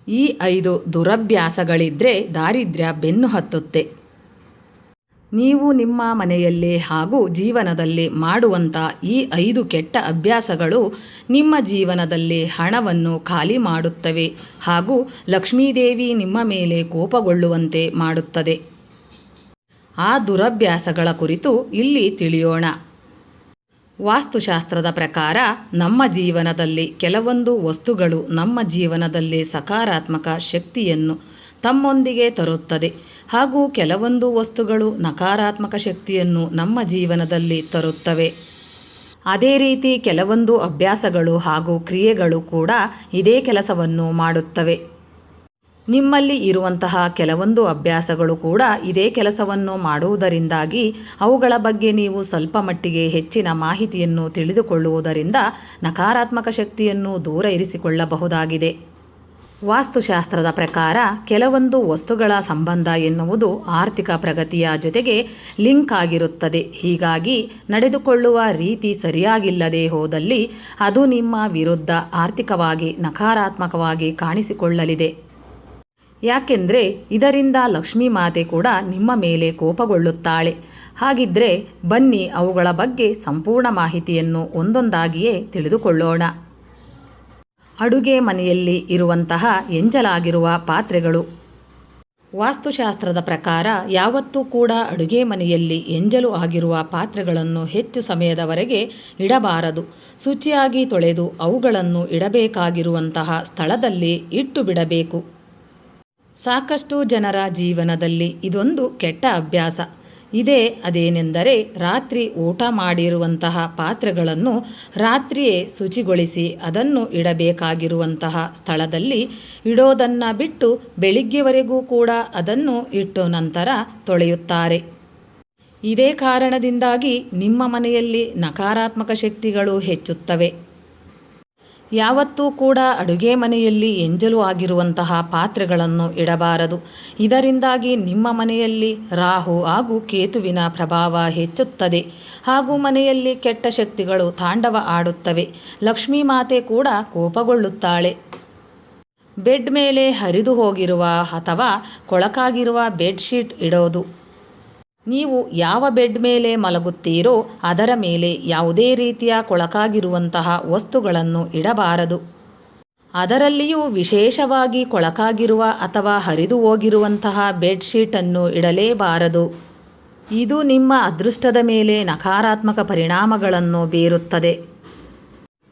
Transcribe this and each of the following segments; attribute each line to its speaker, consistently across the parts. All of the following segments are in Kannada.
Speaker 1: ಈ 5 ದುರಭ್ಯಾಸಗಳಿದ್ದರೆ ದಾರಿದ್ರ್ಯ ಬೆನ್ನು ಹತ್ತುತ್ತೆ. ನೀವು ನಿಮ್ಮ ಮನೆಯಲ್ಲಿ ಹಾಗೂ ಜೀವನದಲ್ಲಿ ಮಾಡುವಂಥ ಈ 5 ಕೆಟ್ಟ ಅಭ್ಯಾಸಗಳು ನಿಮ್ಮ ಜೀವನದಲ್ಲಿ ಹಣವನ್ನು ಖಾಲಿ ಮಾಡುತ್ತವೆ ಹಾಗೂ ಲಕ್ಷ್ಮೀದೇವಿ ನಿಮ್ಮ ಮೇಲೆ ಕೋಪಗೊಳ್ಳುವಂತೆ ಮಾಡುತ್ತದೆ. ಆ ದುರಭ್ಯಾಸಗಳ ಕುರಿತು ಇಲ್ಲಿ ತಿಳಿಯೋಣ. ವಾಸ್ತುಶಾಸ್ತ್ರದ ಪ್ರಕಾರ ನಮ್ಮ ಜೀವನದಲ್ಲಿ ಕೆಲವೊಂದು ವಸ್ತುಗಳು ನಮ್ಮ ಜೀವನದಲ್ಲಿ ಸಕಾರಾತ್ಮಕ ಶಕ್ತಿಯನ್ನು ತಮ್ಮೊಂದಿಗೆ ತರುತ್ತದೆ ಹಾಗೂ ಕೆಲವೊಂದು ವಸ್ತುಗಳು ನಕಾರಾತ್ಮಕ ಶಕ್ತಿಯನ್ನು ನಮ್ಮ ಜೀವನದಲ್ಲಿ ತರುತ್ತವೆ. ಅದೇ ರೀತಿ ಕೆಲವೊಂದು ಅಭ್ಯಾಸಗಳು ಹಾಗೂ ಕ್ರಿಯೆಗಳು ಕೂಡ ಇದೇ ಕೆಲಸವನ್ನು ಮಾಡುತ್ತವೆ. ನಿಮ್ಮಲ್ಲಿ ಇರುವಂತಹ ಕೆಲವೊಂದು ಅಭ್ಯಾಸಗಳು ಕೂಡ ಇದೇ ಕೆಲಸವನ್ನು ಮಾಡುವುದರಿಂದಾಗಿ ಅವುಗಳ ಬಗ್ಗೆ ನೀವು ಸ್ವಲ್ಪ ಮಟ್ಟಿಗೆ ಹೆಚ್ಚಿನ ಮಾಹಿತಿಯನ್ನು ತಿಳಿದುಕೊಳ್ಳುವುದರಿಂದ ನಕಾರಾತ್ಮಕ ಶಕ್ತಿಯನ್ನು ದೂರ ಇರಿಸಿಕೊಳ್ಳಬಹುದಾಗಿದೆ. ವಾಸ್ತುಶಾಸ್ತ್ರದ ಪ್ರಕಾರ ಕೆಲವೊಂದು ವಸ್ತುಗಳ ಸಂಬಂಧ ಎನ್ನುವುದು ಆರ್ಥಿಕ ಪ್ರಗತಿಯ ಜೊತೆಗೆ ಲಿಂಕ್ ಆಗಿರುತ್ತದೆ. ಹೀಗಾಗಿ ನಡೆದುಕೊಳ್ಳುವ ರೀತಿ ಸರಿಯಾಗಿಲ್ಲದೆ ಹೋದಲ್ಲಿ ಅದು ನಿಮ್ಮ ವಿರುದ್ಧ ಆರ್ಥಿಕವಾಗಿ ನಕಾರಾತ್ಮಕವಾಗಿ ಕಾಣಿಸಿಕೊಳ್ಳಲಿದೆ. ಯಾಕೆಂದರೆ ಇದರಿಂದ ಲಕ್ಷ್ಮೀ ಮಾತೆ ಕೂಡ ನಿಮ್ಮ ಮೇಲೆ ಕೋಪಗೊಳ್ಳುತ್ತಾಳೆ. ಹಾಗಿದ್ರೆ ಬನ್ನಿ ಅವುಗಳ ಬಗ್ಗೆ ಸಂಪೂರ್ಣ ಮಾಹಿತಿಯನ್ನು ಒಂದೊಂದಾಗಿಯೇ ತಿಳಿದುಕೊಳ್ಳೋಣ. ಅಡುಗೆ ಮನೆಯಲ್ಲಿ ಇರುವಂತಹ ಎಂಜಲಾಗಿರುವ ಪಾತ್ರೆಗಳು. ವಾಸ್ತುಶಾಸ್ತ್ರದ ಪ್ರಕಾರ ಯಾವತ್ತೂ ಕೂಡ ಅಡುಗೆ ಮನೆಯಲ್ಲಿ ಎಂಜಲು ಆಗಿರುವ ಪಾತ್ರೆಗಳನ್ನು ಹೆಚ್ಚು ಸಮಯದವರೆಗೆ ಇಡಬಾರದು. ಶುಚಿಯಾಗಿ ತೊಳೆದು ಅವುಗಳನ್ನು ಇಡಬೇಕಾಗಿರುವಂತಹ ಸ್ಥಳದಲ್ಲಿ ಇಟ್ಟು ಬಿಡಬೇಕು. ಸಾಕಷ್ಟು ಜನರ ಜೀವನದಲ್ಲಿ ಇದೊಂದು ಕೆಟ್ಟ ಅಭ್ಯಾಸ ಇದೆ. ಅದೇನೆಂದರೆ ರಾತ್ರಿ ಊಟ ಮಾಡಿರುವಂತಹ ಪಾತ್ರೆಗಳನ್ನು ರಾತ್ರಿಯೇ ಶುಚಿಗೊಳಿಸಿ ಅದನ್ನು ಇಡಬೇಕಾಗಿರುವಂತಹ ಸ್ಥಳದಲ್ಲಿ ಇಡೋದನ್ನು ಬಿಟ್ಟು ಬೆಳಿಗ್ಗೆವರೆಗೂ ಕೂಡ ಅದನ್ನು ಇಟ್ಟು ನಂತರ ತೊಳೆಯುತ್ತಾರೆ. ಇದೇ ಕಾರಣದಿಂದಾಗಿ ನಿಮ್ಮ ಮನೆಯಲ್ಲಿ ನಕಾರಾತ್ಮಕ ಶಕ್ತಿಗಳು ಹೆಚ್ಚುತ್ತವೆ. ಯಾವತ್ತೂ ಕೂಡ ಅಡುಗೆ ಮನೆಯಲ್ಲಿ ಎಂಜಲು ಆಗಿರುವಂತಹ ಪಾತ್ರೆಗಳನ್ನು ಇಡಬಾರದು. ಇದರಿಂದಾಗಿ ನಿಮ್ಮ ಮನೆಯಲ್ಲಿ ರಾಹು ಹಾಗೂ ಕೇತುವಿನ ಪ್ರಭಾವ ಹೆಚ್ಚುತ್ತದೆ ಹಾಗೂ ಮನೆಯಲ್ಲಿ ಕೆಟ್ಟ ಶಕ್ತಿಗಳು ತಾಂಡವ ಆಡುತ್ತವೆ. ಲಕ್ಷ್ಮೀ ಮಾತೆ ಕೂಡ ಕೋಪಗೊಳ್ಳುತ್ತಾಳೆ. ಬೆಡ್ ಮೇಲೆ ಹರಿದು ಹೋಗಿರುವ ಅಥವಾ ಕೊಳಕಾಗಿರುವ ಬೆಡ್ಶೀಟ್ ಇಡೋದು. ನೀವು ಯಾವ ಬೆಡ್ ಮೇಲೆ ಮಲಗುತ್ತೀರೋ ಅದರ ಮೇಲೆ ಯಾವುದೇ ರೀತಿಯ ಕೊಳಕಾಗಿರುವಂತಹ ವಸ್ತುಗಳನ್ನು ಇಡಬಾರದು. ಅದರಲ್ಲಿಯೂ ವಿಶೇಷವಾಗಿ ಕೊಳಕಾಗಿರುವ ಅಥವಾ ಹರಿದು ಹೋಗಿರುವಂತಹ ಬೆಡ್ಶೀಟನ್ನು ಇಡಲೇಬಾರದು. ಇದು ನಿಮ್ಮ ಅದೃಷ್ಟದ ಮೇಲೆ ನಕಾರಾತ್ಮಕ ಪರಿಣಾಮಗಳನ್ನು ಬೀರುತ್ತದೆ.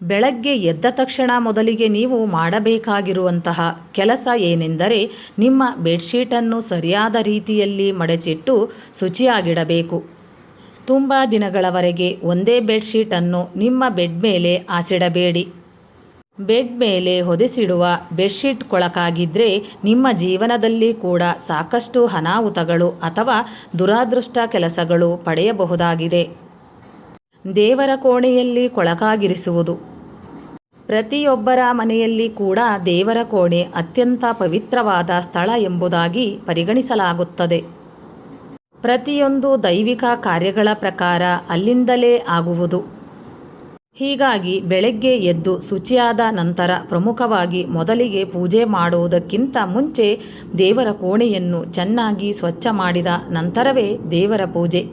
Speaker 1: ಬೆಳಗ್ಗೆ ಎದ್ದ ತಕ್ಷಣ ಮೊದಲಿಗೆ ನೀವು ಮಾಡಬೇಕಾಗಿರುವಂತಹ ಕೆಲಸ ಏನೆಂದರೆ ನಿಮ್ಮ ಬೆಡ್ಶೀಟನ್ನು ಸರಿಯಾದ ರೀತಿಯಲ್ಲಿ ಮಡಚಿಟ್ಟು ಶುಚಿಯಾಗಿಡಬೇಕು. ತುಂಬ ದಿನಗಳವರೆಗೆ ಒಂದೇ ಬೆಡ್ಶೀಟನ್ನು ನಿಮ್ಮ ಬೆಡ್ ಮೇಲೆ ಹಾಸಿಡಬೇಡಿ. ಬೆಡ್ ಮೇಲೆ ಹೊದಿಸಿಡುವ ಬೆಡ್ಶೀಟ್ ಕೊಳಕಾಗಿದ್ದರೆ ನಿಮ್ಮ ಜೀವನದಲ್ಲಿ ಕೂಡ ಸಾಕಷ್ಟು ಅನಾಹುತಗಳು ಅಥವಾ ದುರಾದೃಷ್ಟ ಕೆಲಸಗಳು ಪಡೆಯಬಹುದಾಗಿದೆ. ದೇವರ ಕೋಣೆಯಲ್ಲಿ ಕೊಳಕಾಗಿರಿಸುವುದು. ಪ್ರತಿಯೊಬ್ಬರ ಮನೆಯಲ್ಲಿ ಕೂಡ ದೇವರ ಕೋಣೆ ಅತ್ಯಂತ ಪವಿತ್ರವಾದ ಸ್ಥಳ ಎಂಬುದಾಗಿ ಪರಿಗಣಿಸಲಾಗುತ್ತದೆ. ಪ್ರತಿಯೊಂದು ದೈವಿಕ ಕಾರ್ಯಗಳ ಪ್ರಕಾರ ಅಲ್ಲಿಂದಲೇ ಆಗುವುದು. ಹೀಗಾಗಿ ಬೆಳಗ್ಗೆ ಎದ್ದು ಶುಚಿಯಾದ ನಂತರ ಪ್ರಮುಖವಾಗಿ ಮೊದಲಿಗೆ ಪೂಜೆ ಮಾಡುವುದಕ್ಕಿಂತ ಮುಂಚೆ ದೇವರ ಕೋಣೆಯನ್ನು ಚೆನ್ನಾಗಿ ಸ್ವಚ್ಛ ಮಾಡಿದ ನಂತರವೇ ದೇವರ ಪೂಜೆ.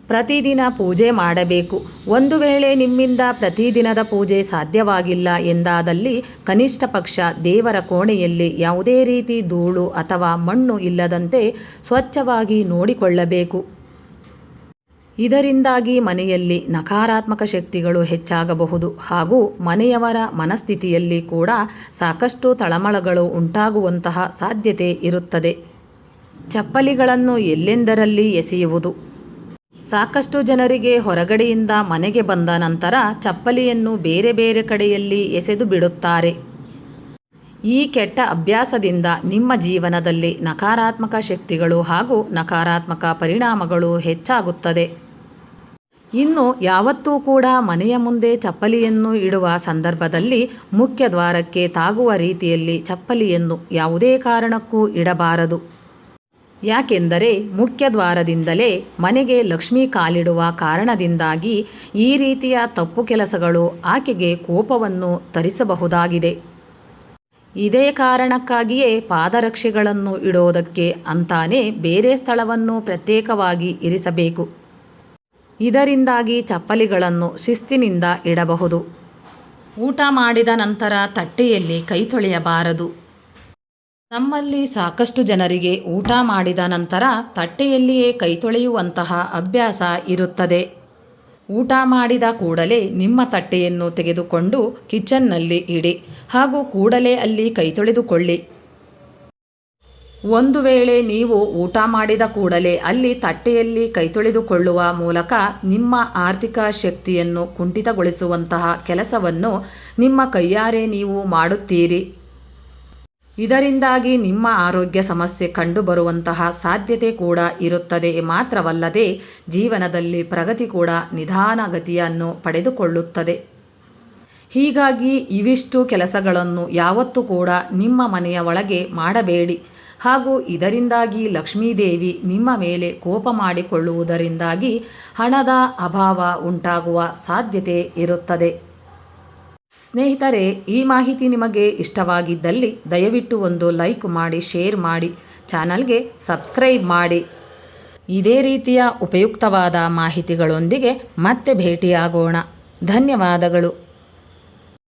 Speaker 1: ಪ್ರತಿದಿನ ಪೂಜೆ ಮಾಡಬೇಕು. ಒಂದು ವೇಳೆ ನಿಮ್ಮಿಂದ ಪ್ರತಿದಿನದ ಪೂಜೆ ಸಾಧ್ಯವಾಗಿಲ್ಲ ಎಂದಾದಲ್ಲಿ ಕನಿಷ್ಠ ಪಕ್ಷ ದೇವರ ಕೋಣೆಯಲ್ಲಿ ಯಾವುದೇ ರೀತಿ ಧೂಳು ಅಥವಾ ಮಣ್ಣು ಇಲ್ಲದಂತೆ ಸ್ವಚ್ಛವಾಗಿ ನೋಡಿಕೊಳ್ಳಬೇಕು. ಇದರಿಂದಾಗಿ ಮನೆಯಲ್ಲಿ ನಕಾರಾತ್ಮಕ ಶಕ್ತಿಗಳು ಹೆಚ್ಚಾಗಬಹುದು ಹಾಗೂ ಮನೆಯವರ ಮನಸ್ಥಿತಿಯಲ್ಲಿ ಕೂಡ ಸಾಕಷ್ಟು ತಳಮಳಗಳು ಉಂಟಾಗುವಂತಹ ಸಾಧ್ಯತೆ ಇರುತ್ತದೆ. ಚಪ್ಪಲಿಗಳನ್ನು ಎಲ್ಲೆಂದರಲ್ಲಿ ಎಸೆಯುವುದು. ಸಾಕಷ್ಟು ಜನರಿಗೆ ಹೊರಗಡೆಯಿಂದ ಮನೆಗೆ ಬಂದ ನಂತರ ಚಪ್ಪಲಿಯನ್ನು ಬೇರೆ ಬೇರೆ ಕಡೆಯಲ್ಲಿ ಎಸೆದು ಬಿಡುತ್ತಾರೆ. ಈ ಕೆಟ್ಟ ಅಭ್ಯಾಸದಿಂದ ನಿಮ್ಮ ಜೀವನದಲ್ಲಿ ನಕಾರಾತ್ಮಕ ಶಕ್ತಿಗಳು ಹಾಗೂ ನಕಾರಾತ್ಮಕ ಪರಿಣಾಮಗಳು ಹೆಚ್ಚಾಗುತ್ತದೆ. ಇನ್ನು ಯಾವತ್ತೂ ಕೂಡ ಮನೆಯ ಮುಂದೆ ಚಪ್ಪಲಿಯನ್ನು ಇಡುವ ಸಂದರ್ಭದಲ್ಲಿ ಮುಖ್ಯ ದ್ವಾರಕ್ಕೆ ತಾಗುವ ರೀತಿಯಲ್ಲಿ ಚಪ್ಪಲಿಯನ್ನು ಯಾವುದೇ ಕಾರಣಕ್ಕೂ ಇಡಬಾರದು. ಯಾಕೆಂದರೆ ಮುಖ್ಯ ದ್ವಾರದಿಂದಲೇ ಮನೆಗೆ ಲಕ್ಷ್ಮೀ ಕಾಲಿಡುವ ಕಾರಣದಿಂದಾಗಿ ಈ ರೀತಿಯ ತಪ್ಪು ಕೆಲಸಗಳು ಆಕೆಗೆ ಕೋಪವನ್ನು ತರಿಸಬಹುದಾಗಿದೆ. ಇದೇ ಕಾರಣಕ್ಕಾಗಿಯೇ ಪಾದರಕ್ಷೆಗಳನ್ನು ಇಡೋದಕ್ಕೆ ಅಂತಾನೆ ಬೇರೆ ಸ್ಥಳವನ್ನು ಪ್ರತ್ಯೇಕವಾಗಿ ಇರಿಸಬೇಕು. ಇದರಿಂದಾಗಿ ಚಪ್ಪಲಿಗಳನ್ನು ಶಿಸ್ತಿನಿಂದ ಇಡಬಹುದು. ಊಟ ಮಾಡಿದ ನಂತರ ತಟ್ಟೆಯಲ್ಲಿ ಕೈ ತೊಳೆಯಬಾರದು. ನಮ್ಮಲ್ಲಿ ಸಾಕಷ್ಟು ಜನರಿಗೆ ಊಟ ಮಾಡಿದ ನಂತರ ತಟ್ಟೆಯಲ್ಲಿಯೇ ಕೈ ತೊಳೆಯುವಂತಹ ಅಭ್ಯಾಸ ಇರುತ್ತದೆ. ಊಟ ಮಾಡಿದ ಕೂಡಲೇ ನಿಮ್ಮ ತಟ್ಟೆಯನ್ನು ತೆಗೆದುಕೊಂಡು ಕಿಚನ್ನಲ್ಲಿ ಇಡಿ ಹಾಗೂ ಕೂಡಲೇ ಅಲ್ಲಿ ಕೈ ತೊಳೆದುಕೊಳ್ಳಿ. ಒಂದು ವೇಳೆ ನೀವು ಊಟ ಮಾಡಿದ ಕೂಡಲೇ ಅಲ್ಲಿ ತಟ್ಟೆಯಲ್ಲಿ ಕೈ ತೊಳೆದುಕೊಳ್ಳುವ ಮೂಲಕ ನಿಮ್ಮ ಆರ್ಥಿಕ ಶಕ್ತಿಯನ್ನು ಕುಂಠಿತಗೊಳಿಸುವಂತಹ ಕೆಲಸವನ್ನು ನಿಮ್ಮ ಕೈಯಾರೆ ನೀವು ಮಾಡುತ್ತೀರಿ. ಇದರಿಂದಾಗಿ ನಿಮ್ಮ ಆರೋಗ್ಯ ಸಮಸ್ಯೆ ಕಂಡುಬರುವಂತಹ ಸಾಧ್ಯತೆ ಕೂಡ ಇರುತ್ತದೆ. ಮಾತ್ರವಲ್ಲದೆ ಜೀವನದಲ್ಲಿ ಪ್ರಗತಿ ಕೂಡ ನಿಧಾನಗತಿಯನ್ನು ಪಡೆದುಕೊಳ್ಳುತ್ತದೆ. ಹೀಗಾಗಿ ಇವಿಷ್ಟು ಕೆಲಸಗಳನ್ನು ಯಾವತ್ತೂ ಕೂಡ ನಿಮ್ಮ ಮನೆಯ ಒಳಗೆ ಮಾಡಬೇಡಿ. ಹಾಗೂ ಇದರಿಂದಾಗಿ ಲಕ್ಷ್ಮೀದೇವಿ ನಿಮ್ಮ ಮೇಲೆ ಕೋಪ ಮಾಡಿಕೊಳ್ಳುವುದರಿಂದಾಗಿ ಹಣದ ಅಭಾವ ಉಂಟಾಗುವ ಸಾಧ್ಯತೆ ಇರುತ್ತದೆ. ಸ್ನೇಹಿತರೆ, ಈ ಮಾಹಿತಿ ನಿಮಗೆ ಇಷ್ಟವಾಗಿದ್ದಲ್ಲಿ ದಯವಿಟ್ಟು ಒಂದು ಲೈಕ್ ಮಾಡಿ, ಶೇರ್ ಮಾಡಿ, ಚಾನಲ್ಗೆ ಸಬ್ಸ್ಕ್ರೈಬ್ ಮಾಡಿ. ಇದೇ ರೀತಿಯ ಉಪಯುಕ್ತವಾದ ಮಾಹಿತಿಗಳೊಂದಿಗೆ ಮತ್ತೆ ಭೇಟಿಯಾಗೋಣ. ಧನ್ಯವಾದಗಳು.